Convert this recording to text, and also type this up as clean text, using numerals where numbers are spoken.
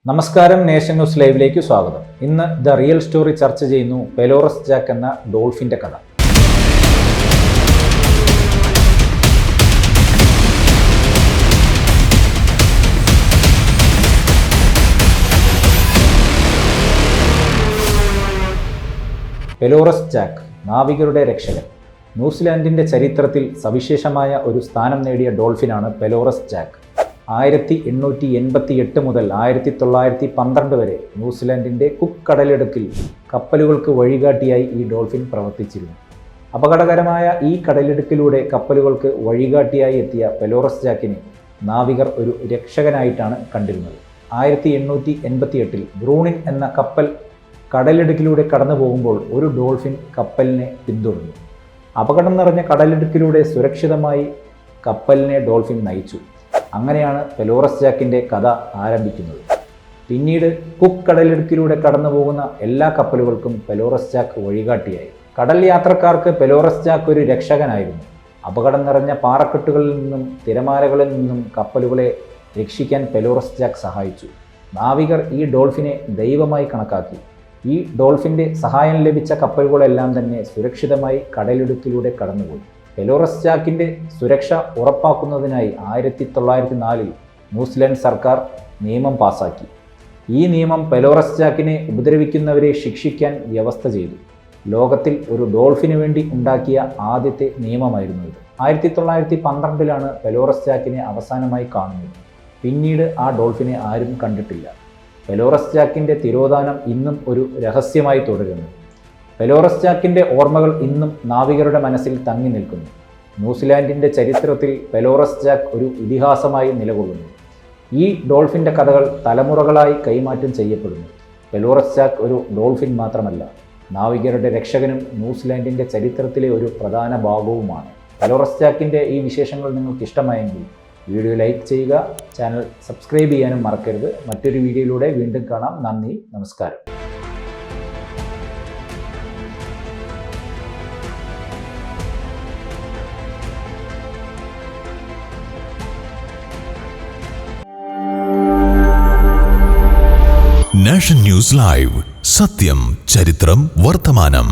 നമസ്കാരം, nation news ലൈവിലേക്ക് സ്വാഗതം. ഇന്ന് ദ റിയൽ സ്റ്റോറി ചർച്ച ചെയ്യുന്നു പെലോറസ് ജാക്ക് എന്ന ഡോൾഫിന്റെ കഥ. പെലോറസ് ജാക്ക്, നാവികരുടെ രക്ഷകൻ. ന്യൂസിലാൻഡിന്റെ ചരിത്രത്തിൽ സവിശേഷമായ ഒരു സ്ഥാനം നേടിയ ഡോൾഫിനാണ് പെലോറസ് ജാക്ക്. 1888 മുതൽ 1912 വരെ ന്യൂസിലാൻഡിൻ്റെ കുക്ക് കടലിടുക്കിൽ കപ്പലുകൾക്ക് വഴികാട്ടിയായി ഈ ഡോൾഫിൻ പ്രവർത്തിച്ചിരുന്നു. അപകടകരമായ ഈ കടലിടുക്കിലൂടെ കപ്പലുകൾക്ക് വഴികാട്ടിയായി എത്തിയ പെലോറസ് ജാക്കിനെ നാവികർ ഒരു രക്ഷകനായിട്ടാണ് കണ്ടിരുന്നത്. 1888 ബ്രൂണിൻ എന്ന കപ്പൽ കടലിടുക്കിലൂടെ കടന്നു പോകുമ്പോൾ ഒരു ഡോൾഫിൻ കപ്പലിനെ പിന്തുടർന്നു. അപകടം നിറഞ്ഞ കടലിടുക്കിലൂടെ സുരക്ഷിതമായി കപ്പലിനെ ഡോൾഫിൻ നയിച്ചു. അങ്ങനെയാണ് പെലോറസ് ജാക്കിൻ്റെ കഥ ആരംഭിക്കുന്നത്. പിന്നീട് കുക്ക് കടലിടുക്കിലൂടെ കടന്നു പോകുന്ന എല്ലാ കപ്പലുകൾക്കും പെലോറസ് ജാക്ക് വഴികാട്ടിയായി. കടൽ യാത്രക്കാർക്ക് പെലോറസ് ജാക്ക് ഒരു രക്ഷകനായിരുന്നു. അപകടം നിറഞ്ഞ പാറക്കെട്ടുകളിൽ നിന്നും തിരമാലകളിൽ നിന്നും കപ്പലുകളെ രക്ഷിക്കാൻ പെലോറസ് ജാക്ക് സഹായിച്ചു. നാവികർ ഈ ഡോൾഫിനെ ദൈവമായി കണക്കാക്കി. ഈ ഡോൾഫിൻ്റെ സഹായം ലഭിച്ച കപ്പലുകളെല്ലാം തന്നെ സുരക്ഷിതമായി കടലിടുക്കിലൂടെ കടന്നുപോയി. പെലോറസ് ജാക്കിൻ്റെ സുരക്ഷ ഉറപ്പാക്കുന്നതിനായി 1904 ന്യൂസിലാൻഡ് സർക്കാർ നിയമം പാസാക്കി. ഈ നിയമം പെലോറസ് ജാക്കിനെ ഉപദ്രവിക്കുന്നവരെ ശിക്ഷിക്കാൻ വ്യവസ്ഥ ചെയ്തു. ലോകത്തിൽ ഒരു ഡോൾഫിന് വേണ്ടി ഉണ്ടാക്കിയ ആദ്യത്തെ നിയമമായിരുന്നു ഇത്. 1912 പെലോറസ് ജാക്കിനെ അവസാനമായി കാണുന്നത്. പിന്നീട് ആ ഡോൾഫിനെ ആരും കണ്ടിട്ടില്ല. പെലോറസ് ജാക്കിൻ്റെ തിരോധാനം ഇന്നും ഒരു രഹസ്യമായി തുടരുന്നു. പെലോറസ് ജാക്കിൻ്റെ ഓർമ്മകൾ ഇന്നും നാവികരുടെ മനസ്സിൽ തങ്ങി നിൽക്കുന്നു. ന്യൂസിലാൻഡിൻ്റെ ചരിത്രത്തിൽ പെലോറസ് ജാക്ക് ഒരു ഇതിഹാസമായി നിലകൊള്ളുന്നു. ഈ ഡോൾഫിൻ്റെ കഥകൾ തലമുറകളായി കൈമാറ്റം ചെയ്യപ്പെടുന്നു. പെലോറസ് ജാക്ക് ഒരു ഡോൾഫിൻ മാത്രമല്ല, നാവികരുടെ രക്ഷകനും ന്യൂസിലാൻഡിൻ്റെ ചരിത്രത്തിലെ ഒരു പ്രധാന ഭാഗവുമാണ്. പെലോറസ് ജാക്കിൻ്റെ ഈ വിശേഷങ്ങൾ നിങ്ങൾക്ക് ഇഷ്ടമായെങ്കിൽ വീഡിയോ ലൈക്ക് ചെയ്യുക, ചാനൽ സബ്സ്ക്രൈബ് ചെയ്യാനും മറക്കരുത്. മറ്റൊരു വീഡിയോയിലൂടെ വീണ്ടും കാണാം. നന്ദി, നമസ്കാരം. നാഷൻ ന്യൂസ് ലൈവ്, സത്യം, ചരിത്രം, വർത്തമാനം.